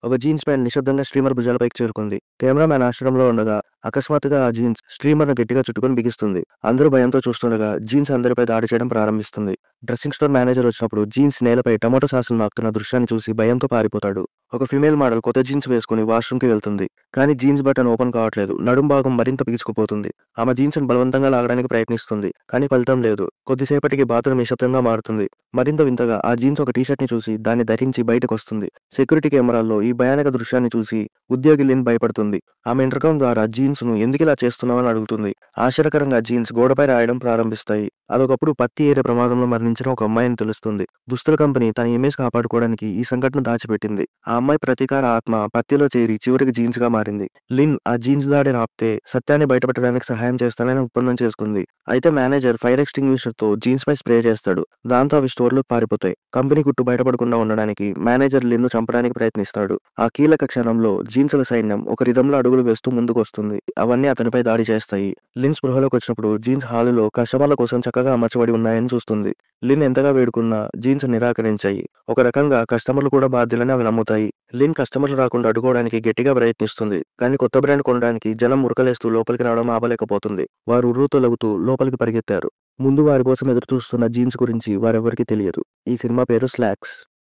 ఒక jeans pant నిశ్శబ్దంగా streamer భుజాలపైకి చేరుకుంది. కెమెరామ్యాన్ ఆశ్చర్యంలో ఉండగా, అకస్మాత్తుగా ఆ జీన్స్ స్ట్రీమర్‌ను గట్టిగా చుట్టుకొని బిగిస్తుంది. అందరూ భయంతో చూస్తుండగా, జీన్స్ అందరిపై దాడి చేయడం ప్రారంభిస్తుంది. డ్రెస్సింగ్ స్టోర్ మేనేజర్ వచ్చినప్పుడు జీన్స్ నేలపై టమాటో సాస్‌ను నాకుతున్న దృశ్యాన్ని చూసి భయంతో పారిపోతాడు. ఒక ఫీమేల్ మోడల్ కొత్త జీన్స్ వేసుకుని వాష్‌రూమ్‌కి వెళ్తుంది. కానీ జీన్స్ బటన్ ఓపెన్ కావట్లేదు. నడుం భాగం మరింత బిగుసుకుపోతుంది. ఆమె జీన్స్‌ను బలవంతంగా లాగడానికి ప్రయత్నిస్తుంది. కానీ ఫలితం లేదు. కొద్దిసేపటికి బాత్రూమ్ నిశ్శబ్దంగా మారుతుంది. మరింత వింతగా ఆ జీన్స్ ఒక టీ షర్ట్‌ని చూసి దాన్ని ధరించి బయటకొస్తుంది. సెక్యూరిటీ కెమెరాల్లో ఈ భయానక దృశ్యాన్ని చూసి ఉద్యోగి లిన్ భయపడుతుంది. ఆమె ఇంటర్కామ్ ద్వారా జీన్స్‌ను ఎందుకిలా చేస్తున్నావని అడుగుతుంది. ఆశ్చర్యకరంగా జీన్స్ గోడపై రాయడం ప్రారంభిస్తాయి. అదొకప్పుడు పత్తి ఏరే ప్రమాదంలో మరణించిన ఒక అమ్మాయని తెలుస్తుంది. దుస్తుల కంపెనీ తన ఇమేజ్ కాపాడుకోవడానికి ఈ సంఘటన దాచిపెట్టింది. ఆ అమ్మాయి ప్రతీకార ఆత్మ పత్తిలో చేరి చివరికి జీన్స్‌గా మారింది. లిన్ ఆ జీన్స్ దాడిని ఆపితే సత్యాన్ని బయటపెట్టడానికి సహాయం చేస్తానని ఒప్పందం చేసుకుంది. అయితే మేనేజర్ ఫైర్ ఎక్స్టింగ్విషర్‌తో జీన్స్‌పై స్ప్రే చేస్తాడు. దాంతో అవి స్టోర్‌లోకి పారిపోతాయి. కంపెనీ గుట్టు బయటపడకుండా ఉండడానికి మేనేజర్ లిన్‌ను చంపడానికి ప్రయత్నిస్తాడు. ఆ కీలక క్షణంలో జీన్స్‌ల సైన్యం ఒక రిథంలో అడుగులు వేస్తూ ముందుకొస్తుంది. అవన్నీ అతనిపై దాడి చేస్తాయి. లిన్ స్పృహలోకి వచ్చినప్పుడు జీన్స్ హాలులో కస్టమర్ల కోసం చక్కగా అమర్చబడి ఉన్నాయని చూస్తుంది. లిన్ ఎంతగా వేడుకున్నా జీన్స్ నిరాకరించాయి. ఒక రకంగా కస్టమర్లు కూడా బాధ్యులని అవి నమ్ముతాయి. లిన్ కస్టమర్లు రాకుండా అడ్డుకోవడానికి గట్టిగా ప్రయత్నిస్తుంది. కానీ కొత్త బ్రాండ్ కొనడానికి జనం ఉరకలేస్తూ లోపలికి రావడం ఆపలేకపోతుంది. వారు ఉర్రూతలూగుతూ లోపలికి పరిగెత్తారు. ముందు వారి కోసం ఎదురుచూస్తున్న జీన్స్ గురించి వారెవ్వరికీ తెలియదు. ఈ సినిమా పేరు స్లాక్స్.